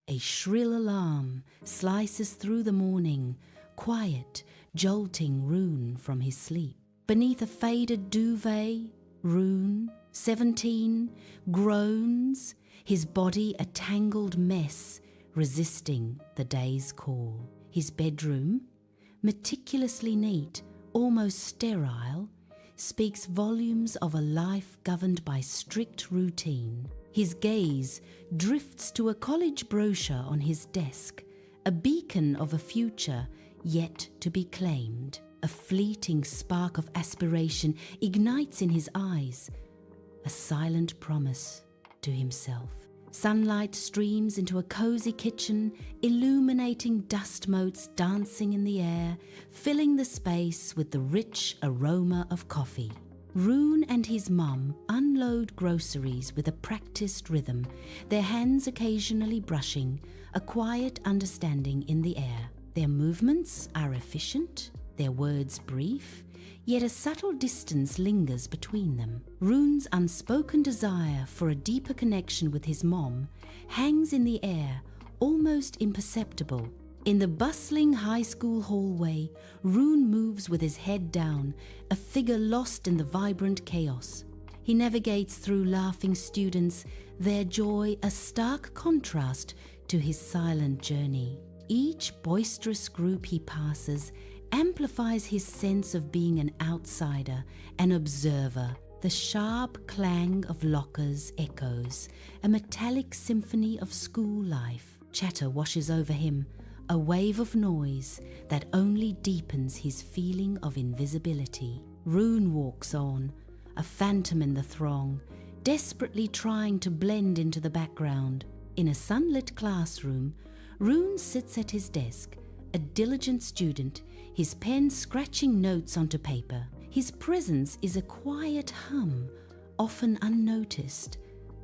A shrill alarm slices through the morning, quiet, jolting Rune from his sleep. Beneath a faded duvet, Rune, 17, groans, his body a tangled mess, resisting the day's call. His bedroom, meticulously neat, almost sterile, speaks volumes of a life governed by strict routine. His gaze drifts to a college brochure on his desk, a beacon of a future yet to be claimed. A fleeting spark of aspiration ignites in his eyes, a silent promise to himself. Sunlight streams into a cozy kitchen, illuminating dust motes dancing in the air, filling the space with the rich aroma of coffee. Rune and his mum unload groceries with a practiced rhythm, their hands occasionally brushing, a quiet understanding in the air. Their movements are efficient, their words brief, yet a subtle distance lingers between them. Rune's unspoken desire for a deeper connection with his mom hangs in the air, almost imperceptible. In the bustling high school hallway, Rune moves with his head down, a figure lost in the vibrant chaos. He navigates through laughing students, their joy a stark contrast to his silent journey. Each boisterous group he passes amplifies his sense of being an outsider, an observer. The sharp clang of lockers echoes, a metallic symphony of school life. Chatter washes over him, a wave of noise that only deepens his feeling of invisibility. Rune walks on, a phantom in the throng, desperately trying to blend into the background. In a sunlit classroom, Rune sits at his desk, a diligent student, his pen scratching notes onto paper. His presence is a quiet hum, often unnoticed,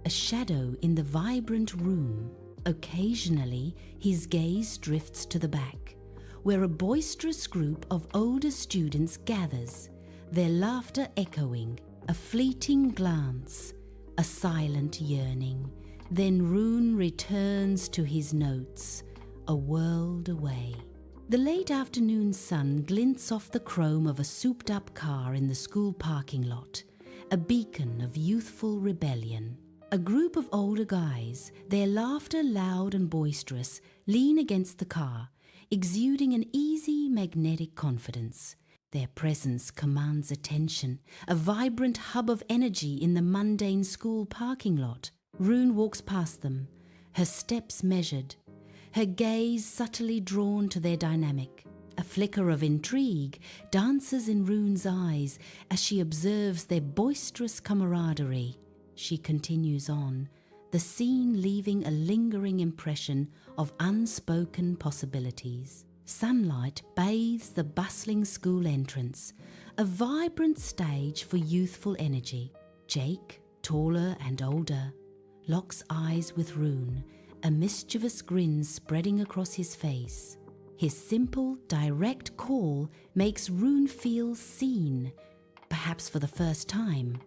a shadow in the vibrant room. Occasionally, his gaze drifts to the back, where a boisterous group of older students gathers, their laughter echoing, a fleeting glance, a silent yearning. Then Rune returns to his notes, a world away. The late afternoon sun glints off the chrome of a souped-up car in the school parking lot, a beacon of youthful rebellion. A group of older guys, their laughter loud and boisterous, lean against the car, exuding an easy, magnetic confidence. Their presence commands attention, a vibrant hub of energy in the mundane school parking lot. Rune walks past them, her steps measured, her gaze subtly drawn to their dynamic. A flicker of intrigue dances in Rune's eyes as she observes their boisterous camaraderie. She continues on, the scene leaving a lingering impression of unspoken possibilities. Sunlight bathes the bustling school entrance, a vibrant stage for youthful energy. Jake, taller and older, locks eyes with Rune, a mischievous grin spreading across his face. His simple, direct call makes Rune feel seen, perhaps for the first time,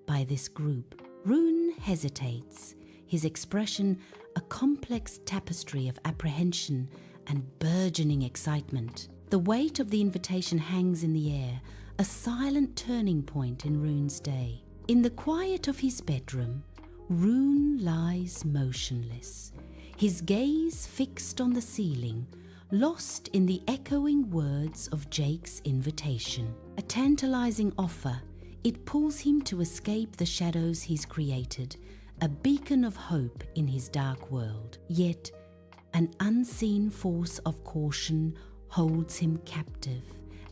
by this group. Rune hesitates, his expression a complex tapestry of apprehension and burgeoning excitement. The weight of the invitation hangs in the air, a silent turning point in Rune's day. In the quiet of his bedroom, Rune lies motionless, his gaze fixed on the ceiling, lost in the echoing words of Jake's invitation. A tantalizing offer, it pulls him to escape the shadows he's created, a beacon of hope in his dark world. Yet, an unseen force of caution holds him captive,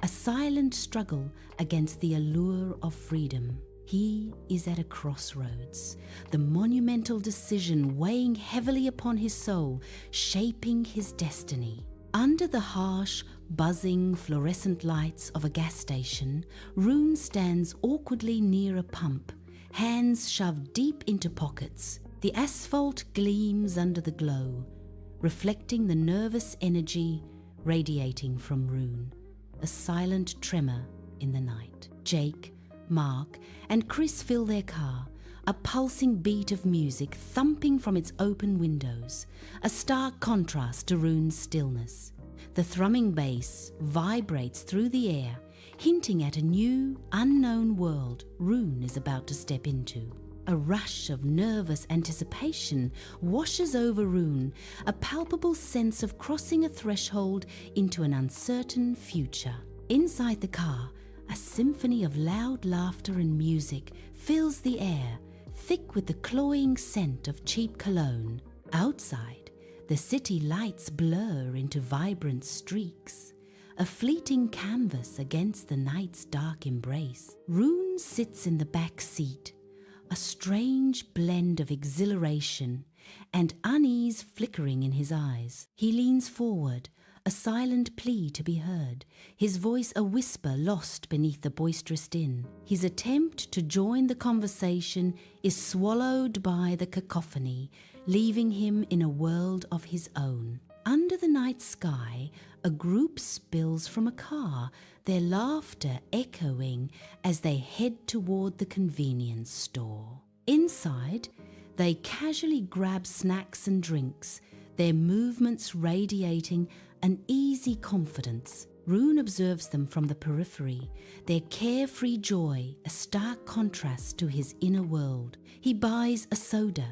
a silent struggle against the allure of freedom. He is at a crossroads, the monumental decision weighing heavily upon his soul, shaping his destiny. Under the harsh, buzzing, fluorescent lights of a gas station, Rune stands awkwardly near a pump, hands shoved deep into pockets. The asphalt gleams under the glow, reflecting the nervous energy radiating from Rune, a silent tremor in the night. Jake, Mark, and Chris fill their car, a pulsing beat of music thumping from its open windows, a stark contrast to Rune's stillness. The thrumming bass vibrates through the air, hinting at a new, unknown world Rune is about to step into. A rush of nervous anticipation washes over Rune, a palpable sense of crossing a threshold into an uncertain future. Inside the car, a symphony of loud laughter and music fills the air, thick with the cloying scent of cheap cologne. Outside, the city lights blur into vibrant streaks, a fleeting canvas against the night's dark embrace. Rune sits in the back seat, a strange blend of exhilaration and unease flickering in his eyes. He leans forward, a silent plea to be heard, his voice a whisper lost beneath the boisterous din. His attempt to join the conversation is swallowed by the cacophony, leaving him in a world of his own. Under the night sky, a group spills from a car, their laughter echoing as they head toward the convenience store. Inside, they casually grab snacks and drinks, their movements radiating an easy confidence. Rune observes them from the periphery, their carefree joy a stark contrast to his inner world. He buys a soda.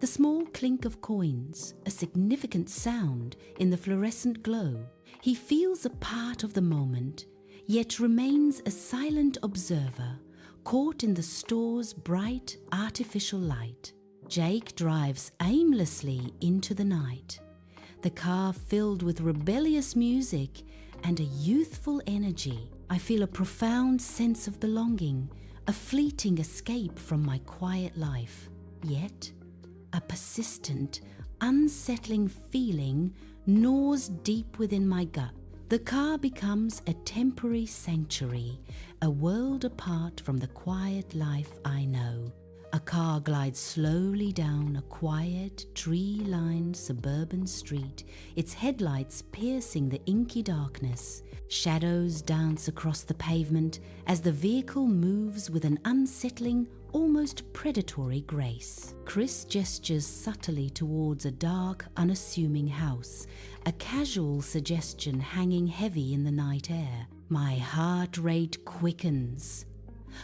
The small clink of coins, a significant sound in the fluorescent glow. He feels a part of the moment, yet remains a silent observer, caught in the store's bright, artificial light. Jake drives aimlessly into the night, the car filled with rebellious music and a youthful energy. I feel a profound sense of belonging, a fleeting escape from my quiet life. Yet, a persistent, unsettling feeling gnaws deep within my gut. The car becomes a temporary sanctuary, a world apart from the quiet life I know. A car glides slowly down a quiet, tree-lined suburban street, its headlights piercing the inky darkness. Shadows dance across the pavement as the vehicle moves with an unsettling, almost predatory grace. Chris gestures subtly towards a dark, unassuming house, a casual suggestion hanging heavy in the night air. My heart rate quickens.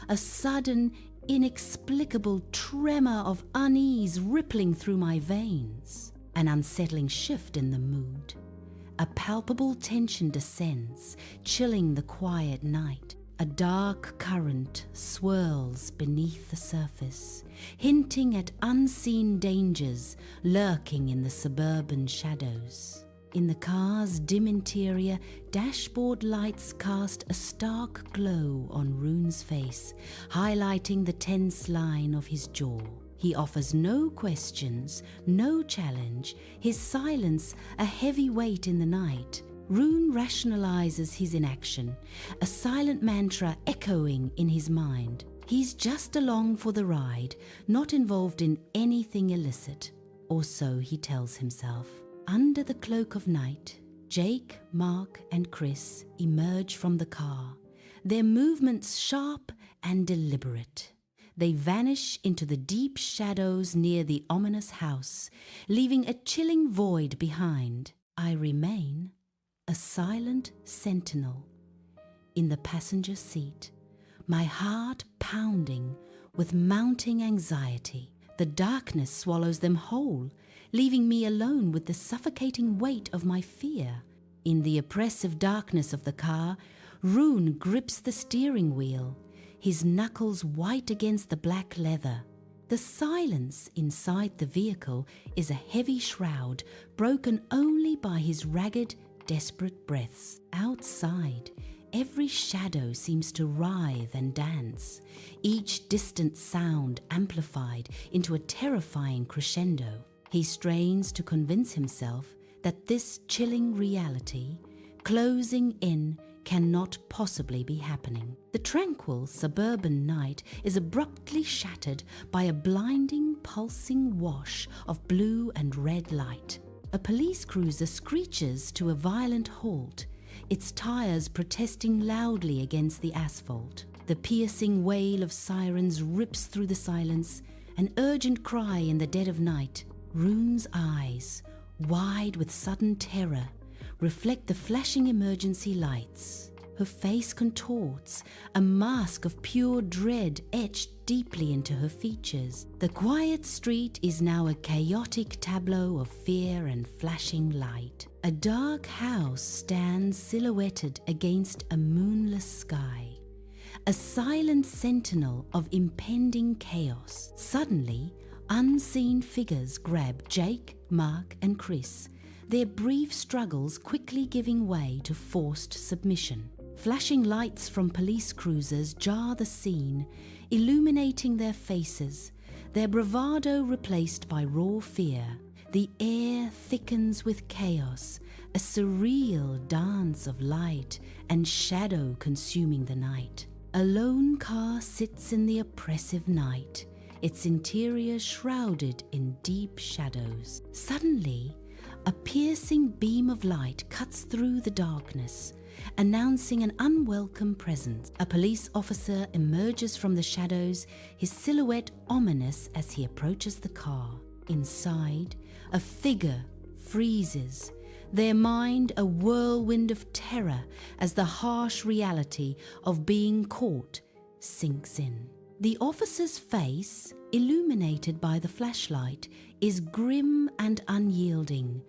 A sudden, inexplicable tremor of unease rippling through my veins. An unsettling shift in the mood. A palpable tension descends, chilling the quiet night. A dark current swirls beneath the surface, hinting at unseen dangers lurking in the suburban shadows. In the car's dim interior, dashboard lights cast a stark glow on Rune's face, highlighting the tense line of his jaw. He offers no questions, no challenge, his silence a heavy weight in the night. Rune rationalizes his inaction, a silent mantra echoing in his mind. He's just along for the ride, not involved in anything illicit, or so he tells himself. Under the cloak of night, Jake, Mark, and Chris emerge from the car, their movements sharp and deliberate. They vanish into the deep shadows near the ominous house, leaving a chilling void behind. I remain a silent sentinel in the passenger seat, my heart pounding with mounting anxiety. The darkness swallows them whole, leaving me alone with the suffocating weight of my fear. In the oppressive darkness of the car, Rune grips the steering wheel, his knuckles white against the black leather. The silence inside the vehicle is a heavy shroud, broken only by his ragged, desperate breaths. Outside, every shadow seems to writhe and dance, each distant sound amplified into a terrifying crescendo. He strains to convince himself that this chilling reality, closing in, cannot possibly be happening. The tranquil suburban night is abruptly shattered by a blinding, pulsing wash of blue and red light. A police cruiser screeches to a violent halt, its tires protesting loudly against the asphalt. The piercing wail of sirens rips through the silence, an urgent cry in the dead of night. Rune's eyes, wide with sudden terror, reflect the flashing emergency lights. Her face contorts, a mask of pure dread etched deeply into her features. The quiet street is now a chaotic tableau of fear and flashing light. A dark house stands silhouetted against a moonless sky, a silent sentinel of impending chaos. Suddenly, unseen figures grab Jake, Mark, and Chris, their brief struggles quickly giving way to forced submission. Flashing lights from police cruisers jar the scene, illuminating their faces, their bravado replaced by raw fear. The air thickens with chaos, a surreal dance of light and shadow consuming the night. A lone car sits in the oppressive night, its interior shrouded in deep shadows. Suddenly, a piercing beam of light cuts through the darkness, announcing an unwelcome presence. A police officer emerges from the shadows, his silhouette ominous as he approaches the car. Inside, a figure freezes, their mind a whirlwind of terror as the harsh reality of being caught sinks in. The officer's face, illuminated by the flashlight, is grim and unyielding,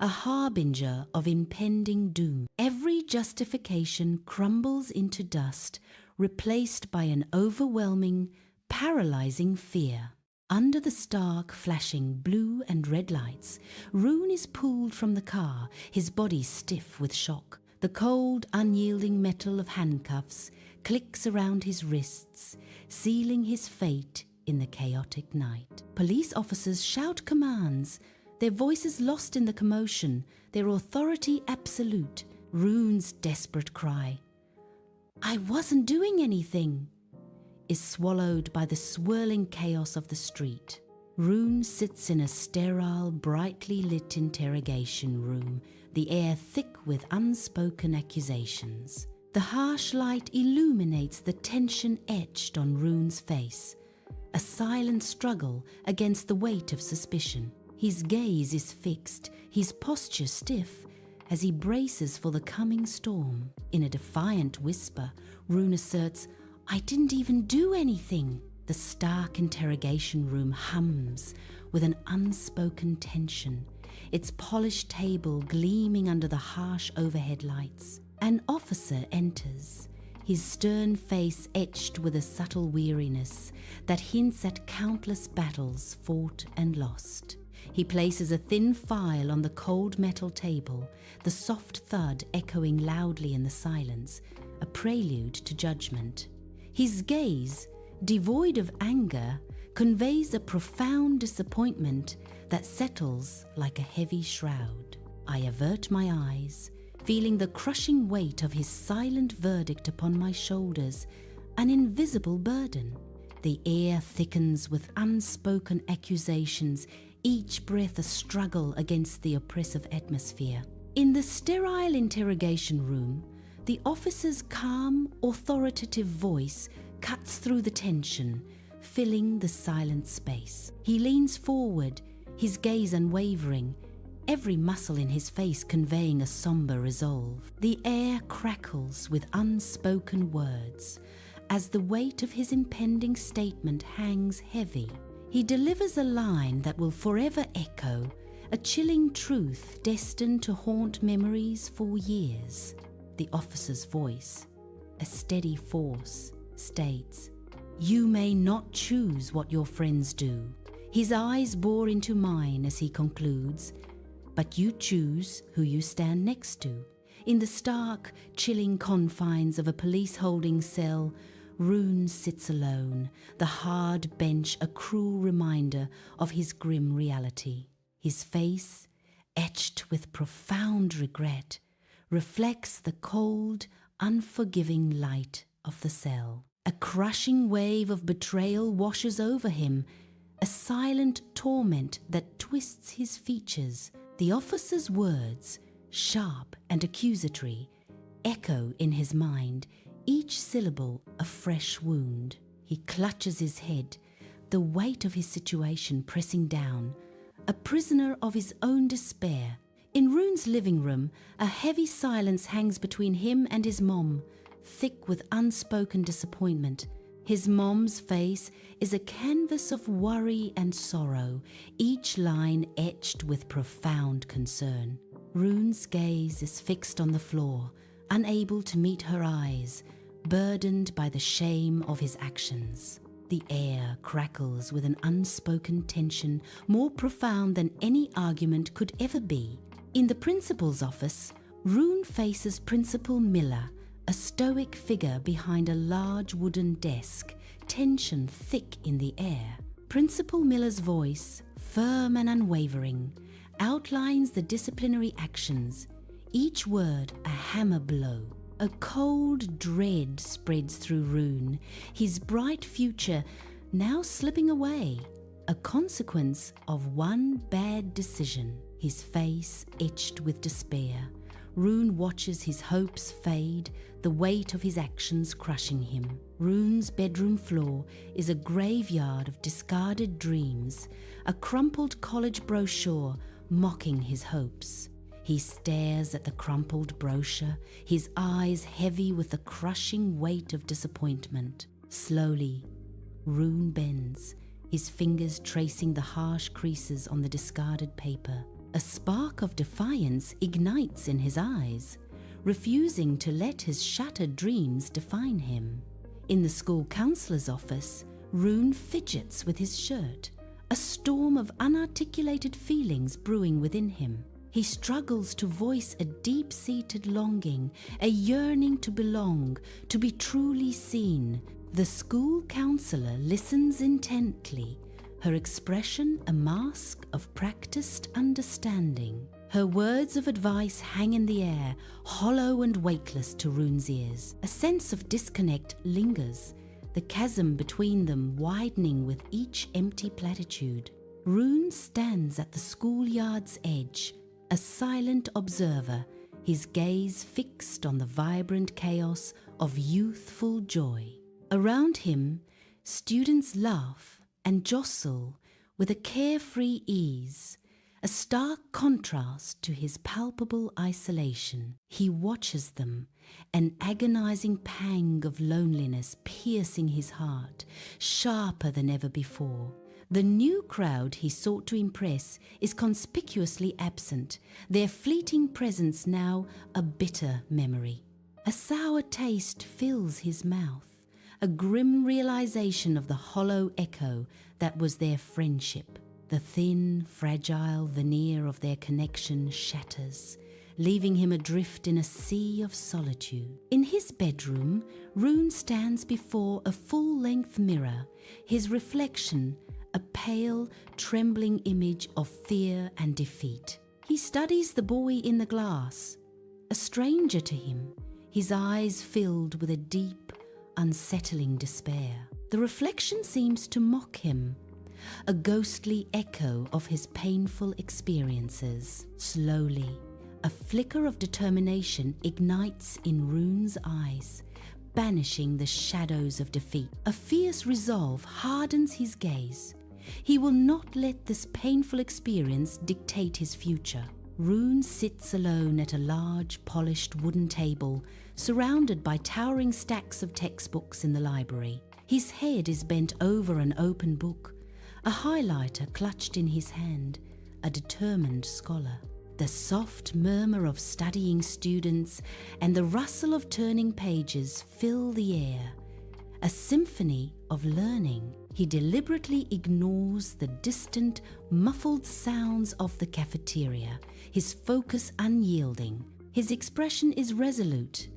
a harbinger of impending doom. Every justification crumbles into dust, replaced by an overwhelming, paralyzing fear. Under the stark, flashing blue and red lights, Rune is pulled from the car, his body stiff with shock. The cold, unyielding metal of handcuffs clicks around his wrists, sealing his fate in the chaotic night. Police officers shout commands, their voices lost in the commotion, their authority absolute. Rune's desperate cry, "I wasn't doing anything," is swallowed by the swirling chaos of the street. Rune sits in a sterile, brightly lit interrogation room, the air thick with unspoken accusations. The harsh light illuminates the tension etched on Rune's face, a silent struggle against the weight of suspicion. His gaze is fixed, his posture stiff, as he braces for the coming storm. In a defiant whisper, Rune asserts, "I didn't even do anything." The stark interrogation room hums with an unspoken tension, its polished table gleaming under the harsh overhead lights. An officer enters, his stern face etched with a subtle weariness that hints at countless battles fought and lost. He places a thin file on the cold metal table, the soft thud echoing loudly in the silence, a prelude to judgment. His gaze, devoid of anger, conveys a profound disappointment that settles like a heavy shroud. I avert my eyes, feeling the crushing weight of his silent verdict upon my shoulders, an invisible burden. The air thickens with unspoken accusations, each breath a struggle against the oppressive atmosphere. In the sterile interrogation room, the officer's calm, authoritative voice cuts through the tension, filling the silent space. He leans forward, his gaze unwavering, every muscle in his face conveying a somber resolve. The air crackles with unspoken words as the weight of his impending statement hangs heavy. He delivers a line that will forever echo, a chilling truth destined to haunt memories for years. The officer's voice, a steady force, states, "You may not choose what your friends do." His eyes bore into mine as he concludes, "But you choose who you stand next to." In the stark, chilling confines of a police holding cell, Rune sits alone, the hard bench a cruel reminder of his grim reality. His face, etched with profound regret, reflects the cold, unforgiving light of the cell. A crushing wave of betrayal washes over him, a silent torment that twists his features. The officer's words, sharp and accusatory, echo in his mind, each syllable a fresh wound. He clutches his head, the weight of his situation pressing down, a prisoner of his own despair. In Rune's living room, a heavy silence hangs between him and his mom, thick with unspoken disappointment. His mom's face is a canvas of worry and sorrow, each line etched with profound concern. Rune's gaze is fixed on the floor, unable to meet her eyes, burdened by the shame of his actions. The air crackles with an unspoken tension more profound than any argument could ever be. In the principal's office, Rune faces Principal Miller, a stoic figure behind a large wooden desk, tension thick in the air. Principal Miller's voice, firm and unwavering, outlines the disciplinary actions, each word a hammer blow. A cold dread spreads through Rune, his bright future now slipping away, a consequence of one bad decision. His face etched with despair, Rune watches his hopes fade, the weight of his actions crushing him. Rune's bedroom floor is a graveyard of discarded dreams, a crumpled college brochure mocking his hopes. He stares at the crumpled brochure, his eyes heavy with the crushing weight of disappointment. Slowly, Rune bends, his fingers tracing the harsh creases on the discarded paper. A spark of defiance ignites in his eyes, refusing to let his shattered dreams define him. In the school counselor's office, Rune fidgets with his shirt, a storm of unarticulated feelings brewing within him. He struggles to voice a deep-seated longing, a yearning to belong, to be truly seen. The school counselor listens intently, her expression a mask of practiced understanding. Her words of advice hang in the air, hollow and weightless to Rune's ears. A sense of disconnect lingers, the chasm between them widening with each empty platitude. Rune stands at the schoolyard's edge, a silent observer, his gaze fixed on the vibrant chaos of youthful joy. Around him, students laugh and jostle with a carefree ease, a stark contrast to his palpable isolation. He watches them, an agonizing pang of loneliness piercing his heart, sharper than ever before. The new crowd he sought to impress is conspicuously absent, their fleeting presence now a bitter memory. A sour taste fills his mouth, a grim realization of the hollow echo that was their friendship. The thin, fragile veneer of their connection shatters, leaving him adrift in a sea of solitude. In his bedroom, Rune stands before a full-length mirror, his reflection a pale, trembling image of fear and defeat. He studies the boy in the glass, a stranger to him, his eyes filled with a deep, unsettling despair. The reflection seems to mock him, a ghostly echo of his painful experiences. Slowly, a flicker of determination ignites in Rune's eyes, banishing the shadows of defeat. A fierce resolve hardens his gaze. He will not let this painful experience dictate his future. Rune sits alone at a large, polished wooden table, surrounded by towering stacks of textbooks in the library. His head is bent over an open book, a highlighter clutched in his hand, a determined scholar. The soft murmur of studying students and the rustle of turning pages fill the air, a symphony of learning. He deliberately ignores the distant, muffled sounds of the cafeteria, his focus unyielding. His expression is resolute,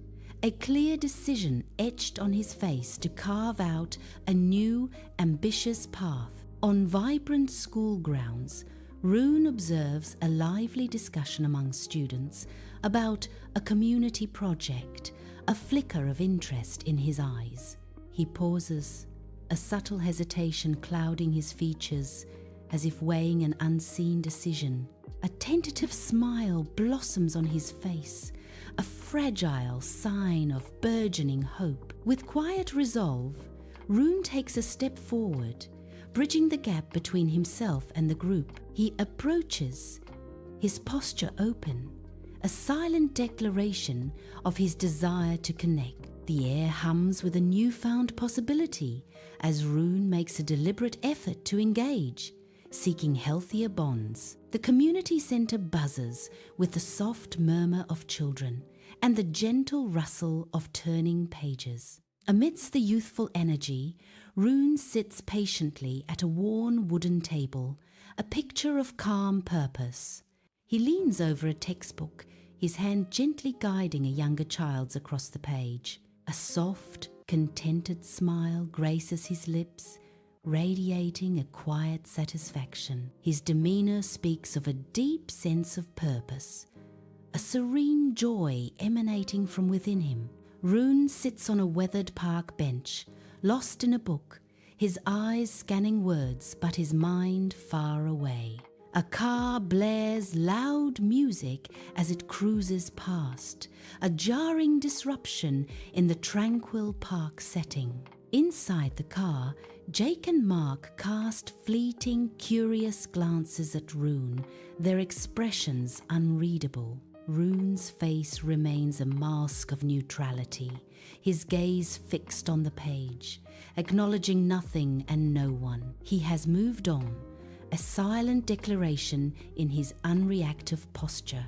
a clear decision etched on his face to carve out a new, ambitious path. On vibrant school grounds, Rune observes a lively discussion among students about a community project, a flicker of interest in his eyes. He pauses, a subtle hesitation clouding his features as if weighing an unseen decision. A tentative smile blossoms on his face, a fragile sign of burgeoning hope. With quiet resolve, Rune takes a step forward, bridging the gap between himself and the group. He approaches, his posture open, a silent declaration of his desire to connect. The air hums with a newfound possibility as Rune makes a deliberate effort to engage, seeking healthier bonds. The community centre buzzes with the soft murmur of children and the gentle rustle of turning pages. Amidst the youthful energy, Rune sits patiently at a worn wooden table, a picture of calm purpose. He leans over a textbook, his hand gently guiding a younger child's across the page. A soft, contented smile graces his lips, radiating a quiet satisfaction. His demeanour speaks of a deep sense of purpose, a serene joy emanating from within him. Rune sits on a weathered park bench, lost in a book, his eyes scanning words but his mind far away. A car blares loud music as it cruises past, a jarring disruption in the tranquil park setting. Inside the car, Jake and Mark cast fleeting, curious glances at Rune, their expressions unreadable. Rune's face remains a mask of neutrality, his gaze fixed on the page, acknowledging nothing and no one. He has moved on, a silent declaration in his unreactive posture,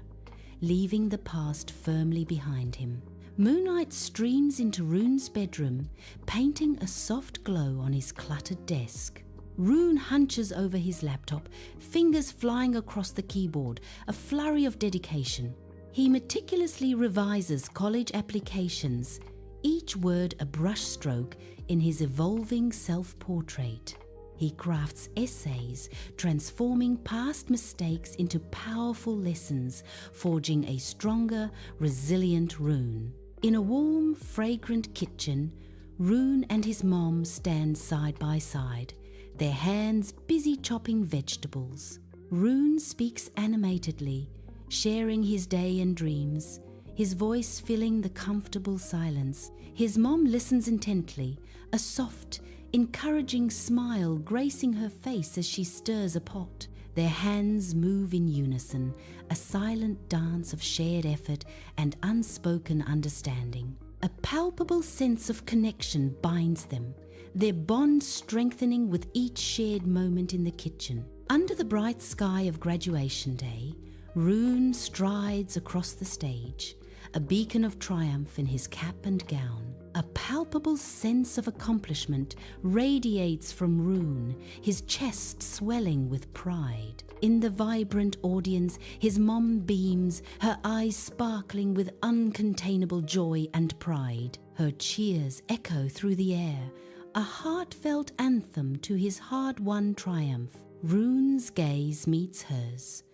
leaving the past firmly behind him. Moonlight streams into Rune's bedroom, painting a soft glow on his cluttered desk. Rune hunches over his laptop, fingers flying across the keyboard, a flurry of dedication. He meticulously revises college applications, each word a brushstroke in his evolving self-portrait. He crafts essays, transforming past mistakes into powerful lessons, forging a stronger, resilient Rune. In a warm, fragrant kitchen, Rune and his mom stand side by side, their hands busy chopping vegetables. Rune speaks animatedly, sharing his day and dreams, his voice filling the comfortable silence. His mom listens intently, a soft, encouraging smile gracing her face as she stirs a pot. Their hands move in unison, a silent dance of shared effort and unspoken understanding. A palpable sense of connection binds them, their bond strengthening with each shared moment in the kitchen. Under the bright sky of graduation day, Rune strides across the stage, a beacon of triumph in his cap and gown. A palpable sense of accomplishment radiates from Rune, his chest swelling with pride. In the vibrant audience, his mom beams, her eyes sparkling with uncontainable joy and pride. Her cheers echo through the air, a heartfelt anthem to his hard-won triumph. Rune's gaze meets hers,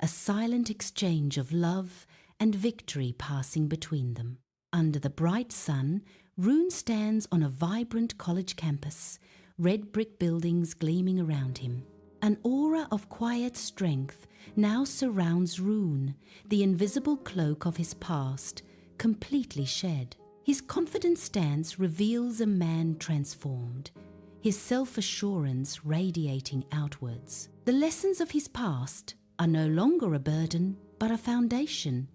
a silent exchange of love and victory passing between them. Under the bright sun, Rune stands on a vibrant college campus, red brick buildings gleaming around him. An aura of quiet strength now surrounds Rune, the invisible cloak of his past completely shed. His confident stance reveals a man transformed, his self-assurance radiating outwards. The lessons of his past are no longer a burden, but a foundation,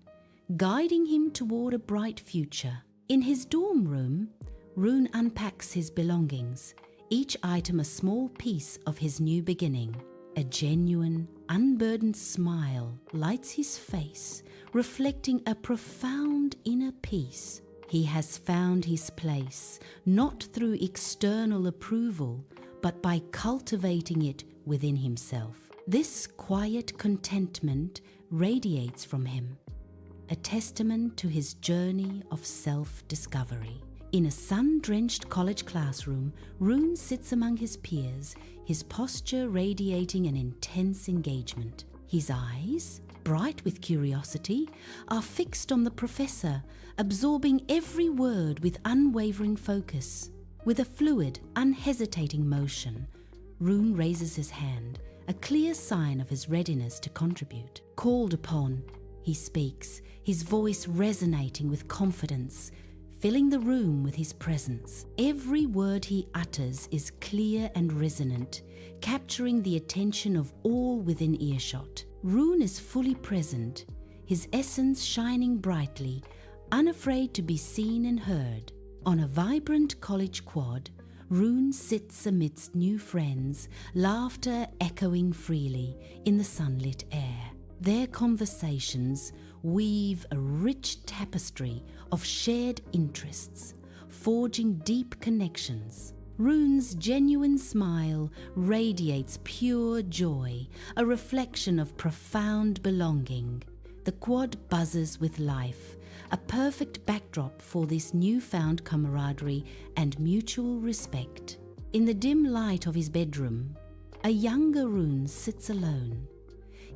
guiding him toward a bright future. In his dorm room, Rune unpacks his belongings, each item a small piece of his new beginning. A genuine, unburdened smile lights his face, reflecting a profound inner peace. He has found his place, not through external approval, but by cultivating it within himself. This quiet contentment radiates from him, a testament to his journey of self-discovery. In a sun-drenched college classroom, Rune sits among his peers, his posture radiating an intense engagement. His eyes, bright with curiosity, are fixed on the professor, absorbing every word with unwavering focus. With a fluid, unhesitating motion, Rune raises his hand, a clear sign of his readiness to contribute. Called upon, he speaks, his voice resonating with confidence, filling the room with his presence. Every word he utters is clear and resonant, capturing the attention of all within earshot. Rune is fully present, his essence shining brightly, unafraid to be seen and heard. On a vibrant college quad, Rune sits amidst new friends, laughter echoing freely in the sunlit air. Their conversations weave a rich tapestry of shared interests, forging deep connections. Rune's genuine smile radiates pure joy, a reflection of profound belonging. The quad buzzes with life, a perfect backdrop for this newfound camaraderie and mutual respect. In the dim light of his bedroom, a younger Rune sits alone,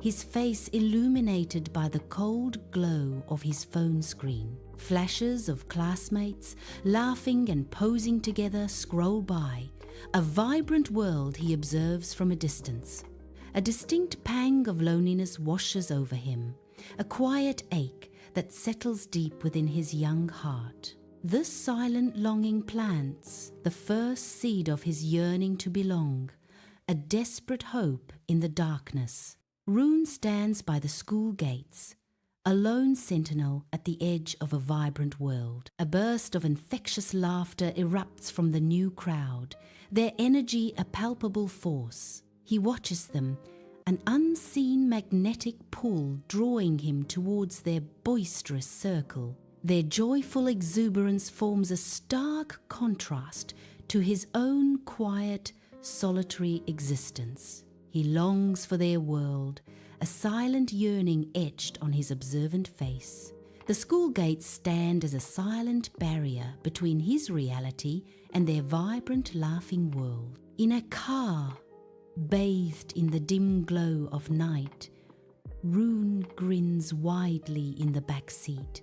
his face illuminated by the cold glow of his phone screen. Flashes of classmates laughing and posing together scroll by, a vibrant world he observes from a distance. A distinct pang of loneliness washes over him, a quiet ache that settles deep within his young heart. This silent longing plants the first seed of his yearning to belong, a desperate hope in the darkness. Rune stands by the school gates, a lone sentinel at the edge of a vibrant world. A burst of infectious laughter erupts from the new crowd, their energy a palpable force. He watches them, an unseen magnetic pull drawing him towards their boisterous circle. Their joyful exuberance forms a stark contrast to his own quiet, solitary existence. He longs for their world, a silent yearning etched on his observant face. The school gates stand as a silent barrier between his reality and their vibrant, laughing world. In a car, bathed in the dim glow of night, Rune grins widely in the back seat,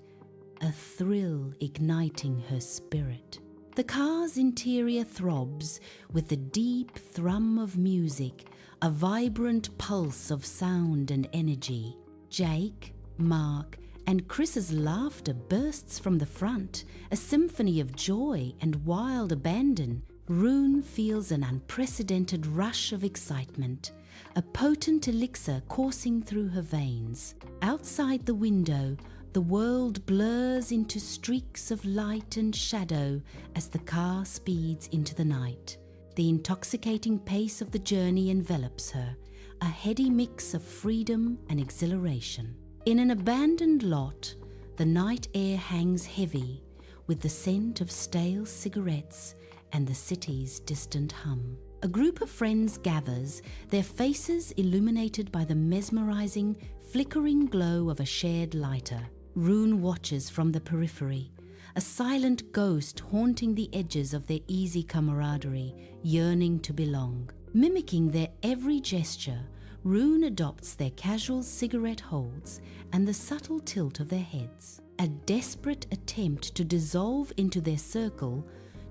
a thrill igniting her spirit. The car's interior throbs with the deep thrum of music, a vibrant pulse of sound and energy. Jake, Mark, and Chris's laughter bursts from the front, a symphony of joy and wild abandon. Rune feels an unprecedented rush of excitement, a potent elixir coursing through her veins. Outside the window, the world blurs into streaks of light and shadow as the car speeds into the night. The intoxicating pace of the journey envelops her, a heady mix of freedom and exhilaration. In an abandoned lot, the night air hangs heavy with the scent of stale cigarettes and the city's distant hum. A group of friends gathers, their faces illuminated by the mesmerizing, flickering glow of a shared lighter. Rune watches from the periphery, a silent ghost haunting the edges of their easy camaraderie, yearning to belong. Mimicking their every gesture, Rune adopts their casual cigarette holds and the subtle tilt of their heads, a desperate attempt to dissolve into their circle,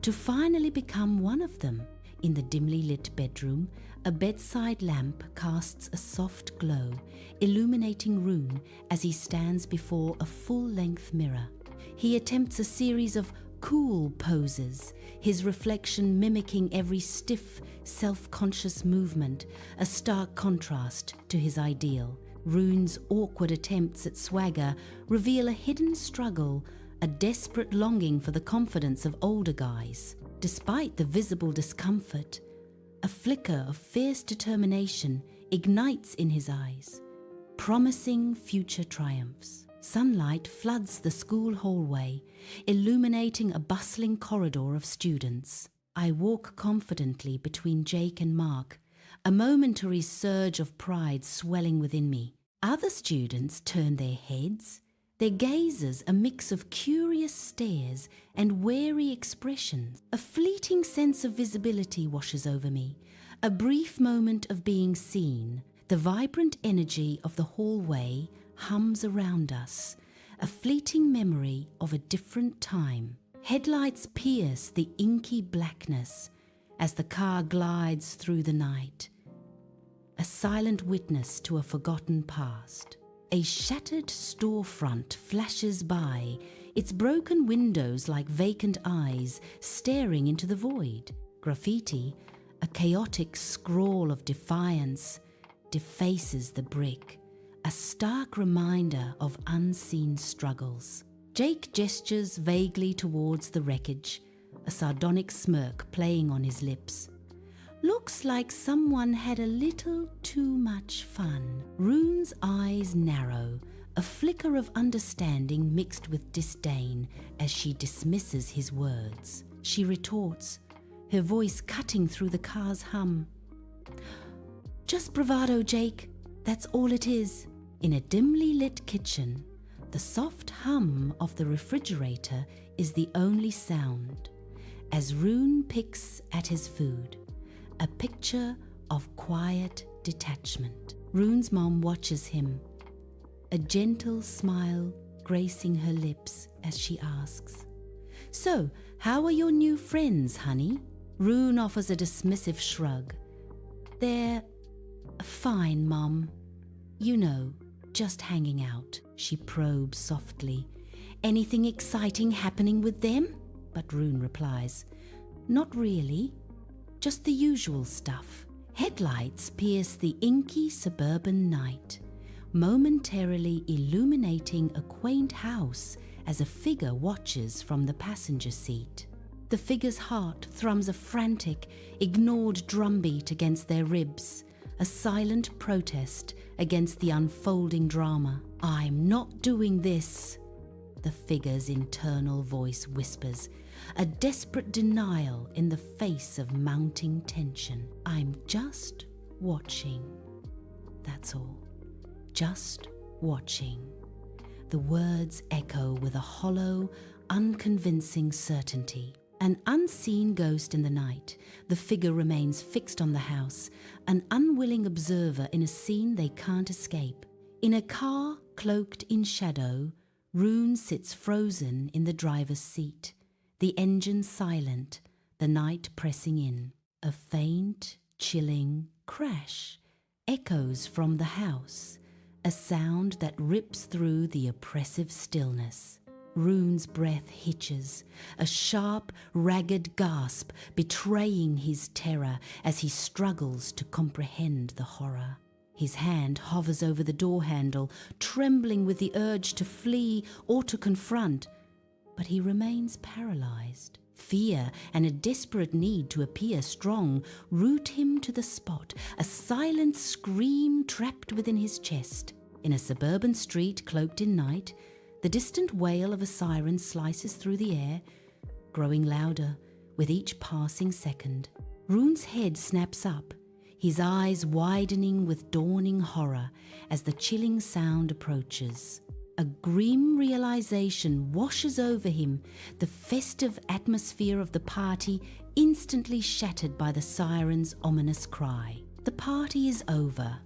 to finally become one of them. In the dimly lit bedroom, a bedside lamp casts a soft glow, illuminating Rune as he stands before a full-length mirror. He attempts a series of cool poses, his reflection mimicking every stiff, self-conscious movement, a stark contrast to his ideal. Rune's awkward attempts at swagger reveal a hidden struggle, a desperate longing for the confidence of older guys. Despite the visible discomfort, a flicker of fierce determination ignites in his eyes, promising future triumphs. Sunlight floods the school hallway, illuminating a bustling corridor of students. I walk confidently between Jake and Mark, a momentary surge of pride swelling within me. Other students turn their heads, their gazes a mix of curious stares and wary expressions. A fleeting sense of visibility washes over me, a brief moment of being seen. The vibrant energy of the hallway hums around us, a fleeting memory of a different time. Headlights pierce the inky blackness as the car glides through the night, a silent witness to a forgotten past. A shattered storefront flashes by, its broken windows like vacant eyes staring into the void. Graffiti, a chaotic scrawl of defiance, defaces the brick, a stark reminder of unseen struggles. Jake gestures vaguely towards the wreckage, a sardonic smirk playing on his lips. Looks like someone had a little too much fun. Rune's eyes narrow, a flicker of understanding mixed with disdain as she dismisses his words. She retorts, her voice cutting through the car's hum. Just bravado, Jake. That's all it is. In a dimly lit kitchen, the soft hum of the refrigerator is the only sound, as Rune picks at his food, a picture of quiet detachment. Rune's mom watches him, a gentle smile gracing her lips as she asks, "So, how are your new friends, honey?" Rune offers a dismissive shrug. "They're fine, Mom. You know, just hanging out." She probes softly. "Anything exciting happening with them?" But Rune replies, "Not really. Just the usual stuff." Headlights pierce the inky suburban night, momentarily illuminating a quaint house as a figure watches from the passenger seat. The figure's heart thrums a frantic, ignored drumbeat against their ribs, a silent protest against the unfolding drama. "I'm not doing this," the figure's internal voice whispers, a desperate denial in the face of mounting tension. "I'm just watching. That's all. Just watching." The words echo with a hollow, unconvincing certainty. An unseen ghost in the night, the figure remains fixed on the house, an unwilling observer in a scene they can't escape. In a car cloaked in shadow, Rune sits frozen in the driver's seat, the engine silent, the night pressing in. A faint, chilling crash echoes from the house, a sound that rips through the oppressive stillness. Rune's breath hitches, a sharp, ragged gasp betraying his terror as he struggles to comprehend the horror. His hand hovers over the door handle, trembling with the urge to flee or to confront, but he remains paralyzed. Fear and a desperate need to appear strong root him to the spot, a silent scream trapped within his chest. In a suburban street cloaked in night, the distant wail of a siren slices through the air, growing louder with each passing second. Rune's head snaps up, his eyes widening with dawning horror as the chilling sound approaches. A grim realization washes over him, the festive atmosphere of the party instantly shattered by the siren's ominous cry. The party is over.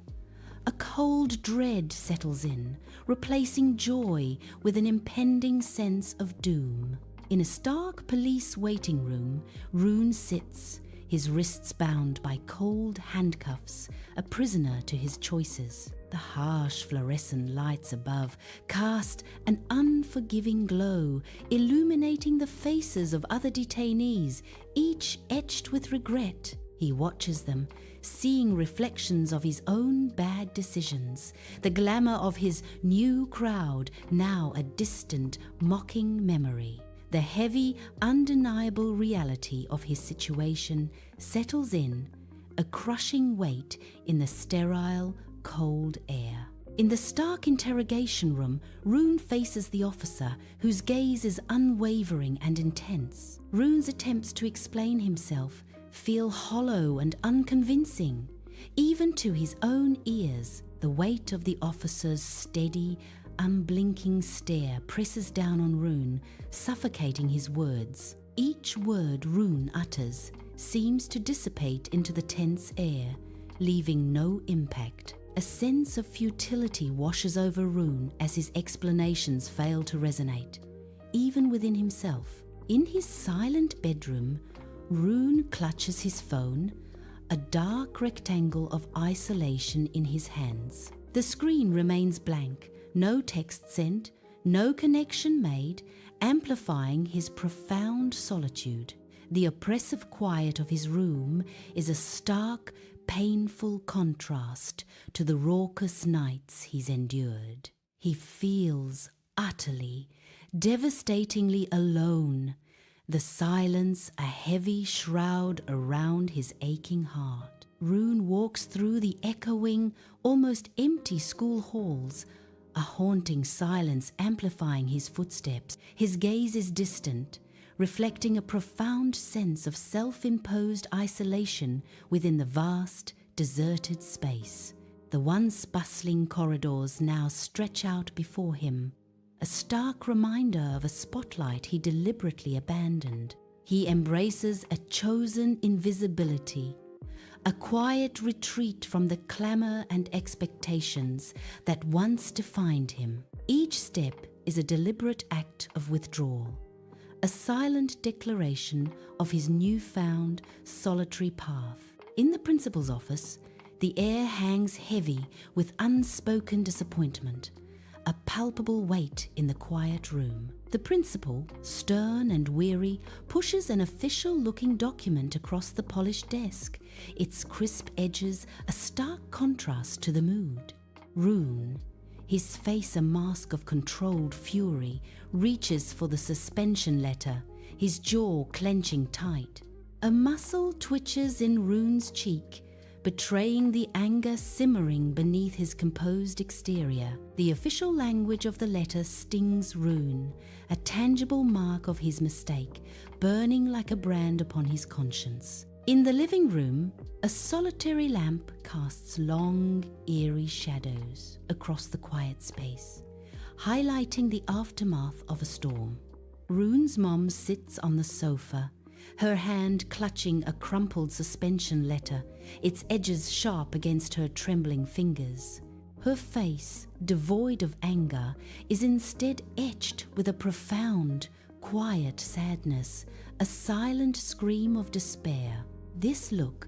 A cold dread settles in, replacing joy with an impending sense of doom. In a stark police waiting room, Rune sits, his wrists bound by cold handcuffs, a prisoner to his choices. The harsh fluorescent lights above cast an unforgiving glow, illuminating the faces of other detainees, each etched with regret. He watches them, seeing reflections of his own bad decisions, the glamour of his new crowd, now a distant, mocking memory. The heavy, undeniable reality of his situation settles in, a crushing weight in the sterile, cold air. In the stark interrogation room, Rune faces the officer, whose gaze is unwavering and intense. Rune's attempts to explain himself feel hollow and unconvincing. Even to his own ears, the weight of the officer's steady, unblinking stare presses down on Rune, suffocating his words. Each word Rune utters seems to dissipate into the tense air, leaving no impact. A sense of futility washes over Rune as his explanations fail to resonate, even within himself. In his silent bedroom, Rune clutches his phone, a dark rectangle of isolation in his hands. The screen remains blank, no text sent, no connection made, amplifying his profound solitude. The oppressive quiet of his room is a stark, painful contrast to the raucous nights he's endured. He feels utterly, devastatingly alone, the silence a heavy shroud around his aching heart. Rune walks through the echoing, almost empty school halls, a haunting silence amplifying his footsteps. His gaze is distant, reflecting a profound sense of self-imposed isolation within the vast, deserted space. The once bustling corridors now stretch out before him, a stark reminder of a spotlight he deliberately abandoned. He embraces a chosen invisibility, a quiet retreat from the clamor and expectations that once defined him. Each step is a deliberate act of withdrawal, a silent declaration of his newfound solitary path. In the principal's office, the air hangs heavy with unspoken disappointment, a palpable weight in the quiet room. The principal, stern and weary, pushes an official-looking document across the polished desk, its crisp edges a stark contrast to the mood. Rune, his face a mask of controlled fury, reaches for the suspension letter, his jaw clenching tight. A muscle twitches in Rune's cheek, betraying the anger simmering beneath his composed exterior. The official language of the letter stings Rune, a tangible mark of his mistake, burning like a brand upon his conscience. In the living room, a solitary lamp casts long, eerie shadows across the quiet space, highlighting the aftermath of a storm. Rune's mom sits on the sofa, her hand clutching a crumpled suspension letter, its edges sharp against her trembling fingers. Her face, devoid of anger, is instead etched with a profound, quiet sadness, a silent scream of despair. This look,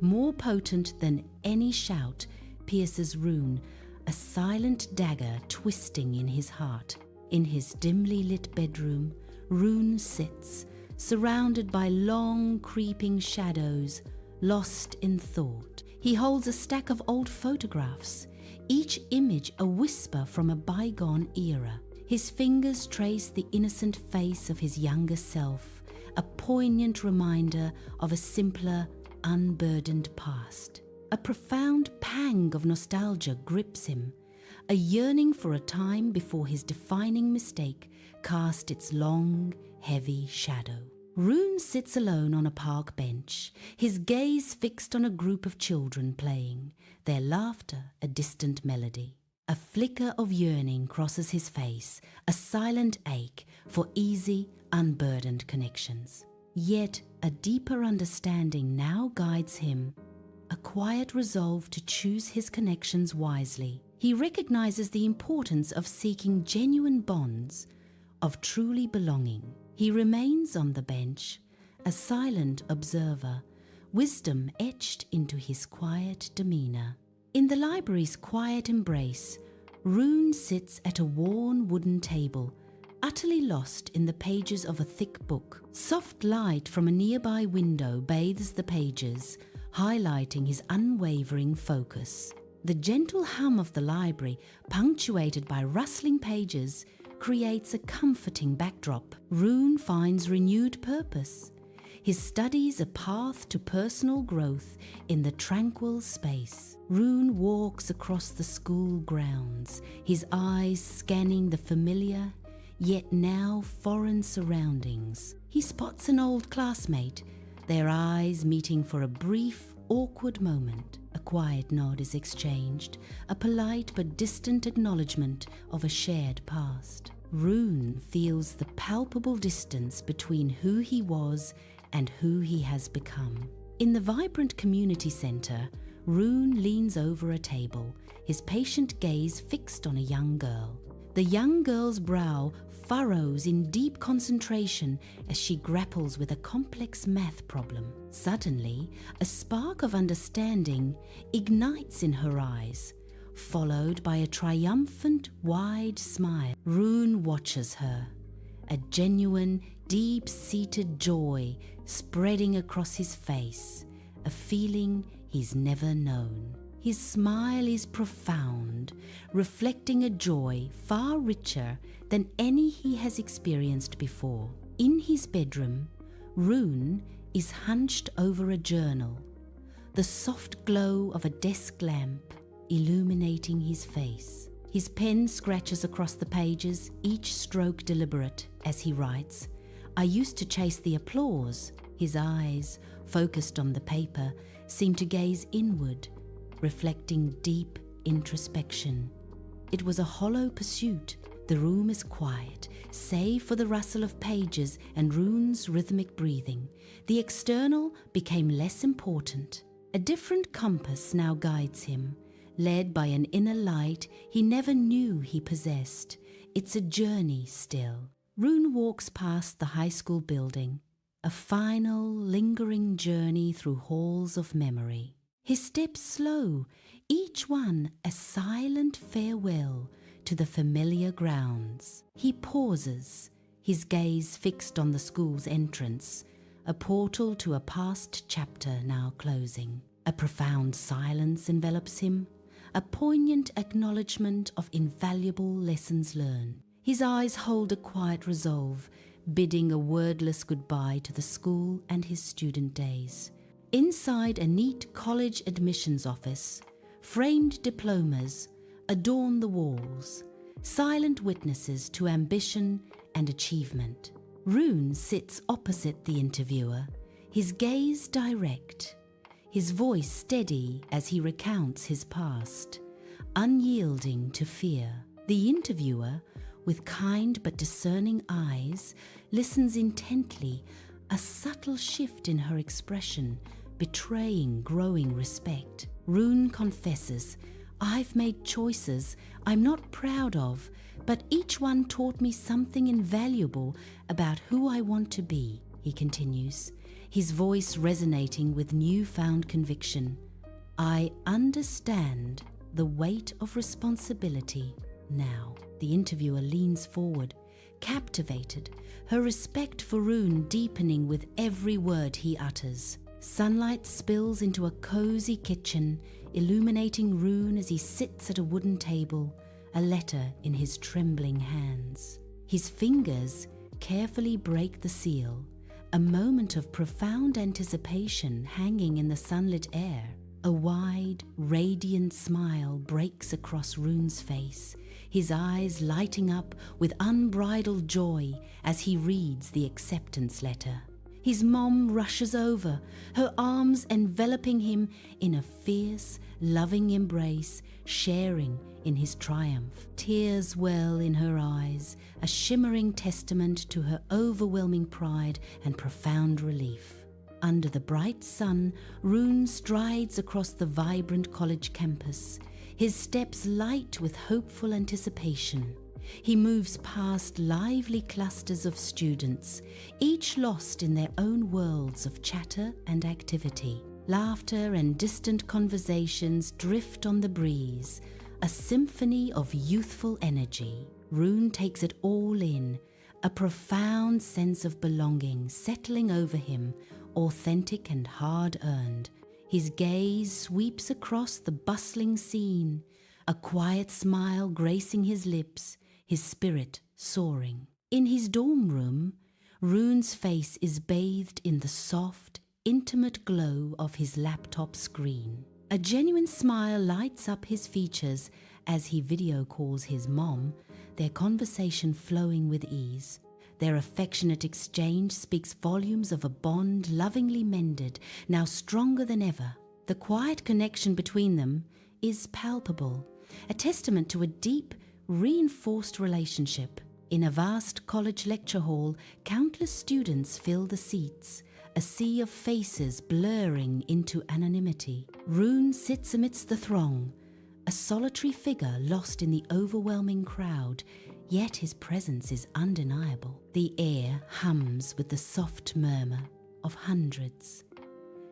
more potent than any shout, pierces Rune, a silent dagger twisting in his heart. In his dimly lit bedroom, Rune sits, surrounded by long, creeping shadows, lost in thought. He holds a stack of old photographs, each image a whisper from a bygone era. His fingers trace the innocent face of his younger self, a poignant reminder of a simpler, unburdened past. A profound pang of nostalgia grips him, a yearning for a time before his defining mistake cast its long, heavy shadow. Rune sits alone on a park bench, his gaze fixed on a group of children playing, their laughter a distant melody. A flicker of yearning crosses his face, a silent ache for easy, unburdened connections. Yet a deeper understanding now guides him, a quiet resolve to choose his connections wisely. He recognizes the importance of seeking genuine bonds, of truly belonging. He remains on the bench, a silent observer, wisdom etched into his quiet demeanor. In the library's quiet embrace, Rune sits at a worn wooden table, utterly lost in the pages of a thick book. Soft light from a nearby window bathes the pages, highlighting his unwavering focus. The gentle hum of the library, punctuated by rustling pages, creates a comforting backdrop. Rune finds renewed purpose, his studies a path to personal growth in the tranquil space. Rune walks across the school grounds, his eyes scanning the familiar, yet now foreign surroundings. He spots an old classmate, their eyes meeting for a brief, awkward moment. A quiet nod is exchanged, a polite but distant acknowledgement of a shared past. Rune feels the palpable distance between who he was and who he has become. In the vibrant community center, Rune leans over a table, his patient gaze fixed on a young girl. The young girl's brow furrows in deep concentration as she grapples with a complex math problem. Suddenly, a spark of understanding ignites in her eyes, followed by a triumphant, wide smile. Rune watches her, a genuine, deep-seated joy spreading across his face, a feeling he's never known. His smile is profound, reflecting a joy far richer than any he has experienced before. In his bedroom, Rune is hunched over a journal, the soft glow of a desk lamp illuminating his face. His pen scratches across the pages, each stroke deliberate as he writes. "I used to chase the applause." His eyes, focused on the paper, seem to gaze inward, reflecting deep introspection. It was a hollow pursuit. The room is quiet, save for the rustle of pages and Rune's rhythmic breathing. The external became less important. A different compass now guides him, led by an inner light he never knew he possessed. It's a journey still. Rune walks past the high school building, a final, lingering journey through halls of memory. His steps slow, each one a silent farewell to the familiar grounds. He pauses, his gaze fixed on the school's entrance, a portal to a past chapter now closing. A profound silence envelops him, a poignant acknowledgement of invaluable lessons learned. His eyes hold a quiet resolve, bidding a wordless goodbye to the school and his student days. Inside a neat college admissions office, framed diplomas adorn the walls, silent witnesses to ambition and achievement. Rune sits opposite the interviewer, his gaze direct, his voice steady as he recounts his past, unyielding to fear. The interviewer, with kind but discerning eyes, listens intently, a subtle shift in her expression, betraying growing respect. Rune confesses, "I've made choices I'm not proud of, but each one taught me something invaluable about who I want to be," he continues, his voice resonating with newfound conviction. "I understand the weight of responsibility now." The interviewer leans forward, captivated, her respect for Rune deepening with every word he utters. Sunlight spills into a cozy kitchen, illuminating Rune as he sits at a wooden table, a letter in his trembling hands. His fingers carefully break the seal, a moment of profound anticipation hanging in the sunlit air. A wide, radiant smile breaks across Rune's face, his eyes lighting up with unbridled joy as he reads the acceptance letter. His mom rushes over, her arms enveloping him in a fierce, loving embrace, sharing in his triumph. Tears well in her eyes, a shimmering testament to her overwhelming pride and profound relief. Under the bright sun, Rune strides across the vibrant college campus, his steps light with hopeful anticipation. He moves past lively clusters of students, each lost in their own worlds of chatter and activity. Laughter and distant conversations drift on the breeze, a symphony of youthful energy. Rune takes it all in, a profound sense of belonging settling over him, authentic and hard-earned. His gaze sweeps across the bustling scene, a quiet smile gracing his lips, his spirit soaring. In his dorm room, Rune's face is bathed in the soft, intimate glow of his laptop screen. A genuine smile lights up his features as he video calls his mom, their conversation flowing with ease. Their affectionate exchange speaks volumes of a bond lovingly mended, now stronger than ever. The quiet connection between them is palpable, a testament to a deep, reinforced relationship. In a vast college lecture hall, countless students fill the seats, a sea of faces blurring into anonymity. Rune sits amidst the throng, a solitary figure lost in the overwhelming crowd, yet his presence is undeniable. The air hums with the soft murmur of hundreds,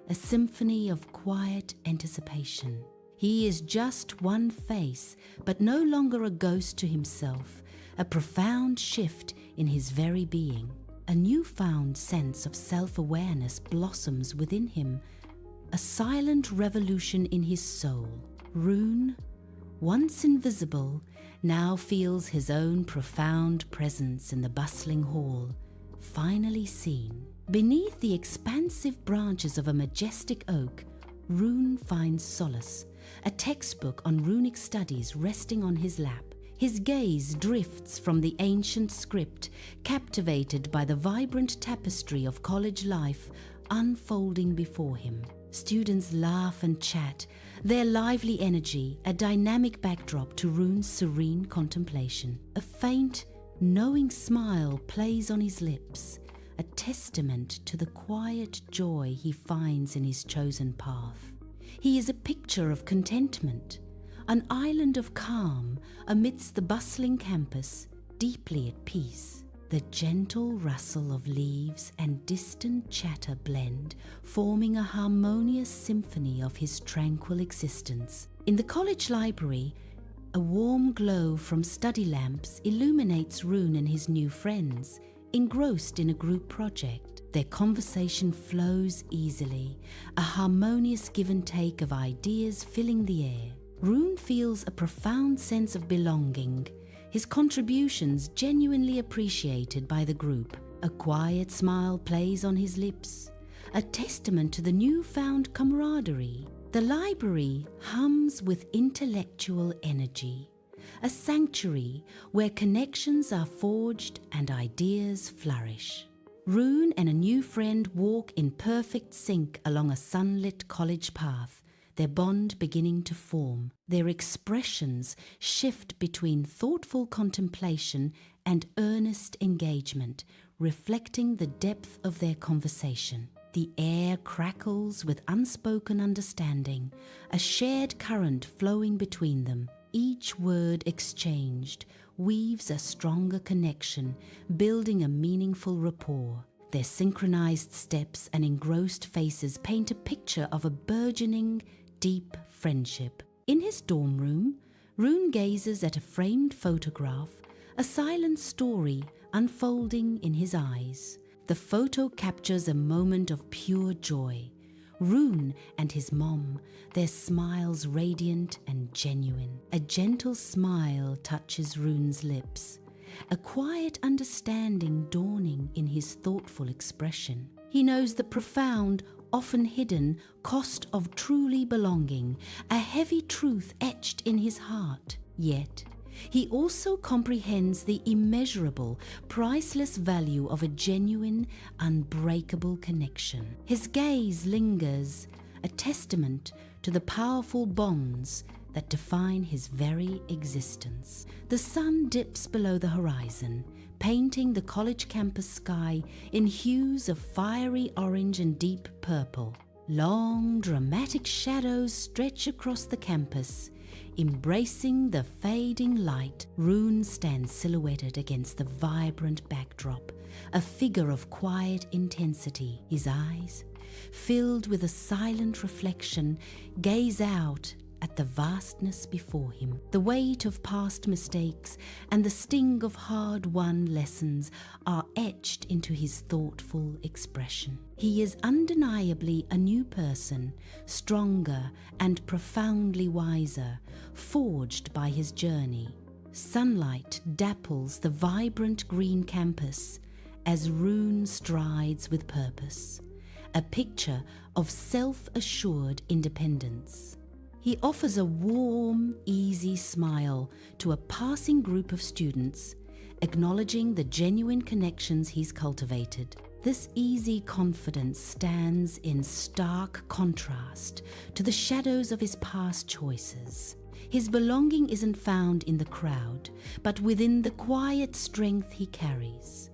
a symphony of quiet anticipation. He is just one face, but no longer a ghost to himself, a profound shift in his very being. A newfound sense of self-awareness blossoms within him, a silent revolution in his soul. Rune, once invisible, now feels his own profound presence in the bustling hall, finally seen. Beneath the expansive branches of a majestic oak, Rune finds solace, a textbook on runic studies resting on his lap. His gaze drifts from the ancient script, captivated by the vibrant tapestry of college life unfolding before him. Students laugh and chat, their lively energy a dynamic backdrop to Rune's serene contemplation. A faint, knowing smile plays on his lips, a testament to the quiet joy he finds in his chosen path. He is a picture of contentment, an island of calm amidst the bustling campus, deeply at peace. The gentle rustle of leaves and distant chatter blend, forming a harmonious symphony of his tranquil existence. In the college library, a warm glow from study lamps illuminates Rune and his new friends, engrossed in a group project. Their conversation flows easily, a harmonious give and take of ideas filling the air. Rune feels a profound sense of belonging, his contributions genuinely appreciated by the group. A quiet smile plays on his lips, a testament to the newfound camaraderie. The library hums with intellectual energy, a sanctuary where connections are forged and ideas flourish. Rune and a new friend walk in perfect sync along a sunlit college path, their bond beginning to form. Their expressions shift between thoughtful contemplation and earnest engagement, reflecting the depth of their conversation. The air crackles with unspoken understanding, a shared current flowing between them. Each word exchanged weaves a stronger connection, building a meaningful rapport. Their synchronized steps and engrossed faces paint a picture of a burgeoning, deep friendship. In his dorm room, Rune gazes at a framed photograph, a silent story unfolding in his eyes. The photo captures a moment of pure joy. Rune and his mom, their smiles radiant and genuine. A gentle smile touches Rune's lips, a quiet understanding dawning in his thoughtful expression. He knows the profound, often hidden cost of truly belonging, a heavy truth etched in his heart. Yet, he also comprehends the immeasurable, priceless value of a genuine, unbreakable connection. His gaze lingers, a testament to the powerful bonds that define his very existence. The sun dips below the horizon, painting the college campus sky in hues of fiery orange and deep purple. Long, dramatic shadows stretch across the campus. Embracing the fading light, Rune stands silhouetted against the vibrant backdrop, a figure of quiet intensity. His eyes, filled with a silent reflection, gaze out at the vastness before him. The weight of past mistakes and the sting of hard-won lessons are etched into his thoughtful expression. He is undeniably a new person, stronger and profoundly wiser, forged by his journey. Sunlight dapples the vibrant green campus as Rune strides with purpose, a picture of self-assured independence. He offers a warm, easy smile to a passing group of students, acknowledging the genuine connections he's cultivated. This easy confidence stands in stark contrast to the shadows of his past choices. His belonging isn't found in the crowd, but within the quiet strength he carries.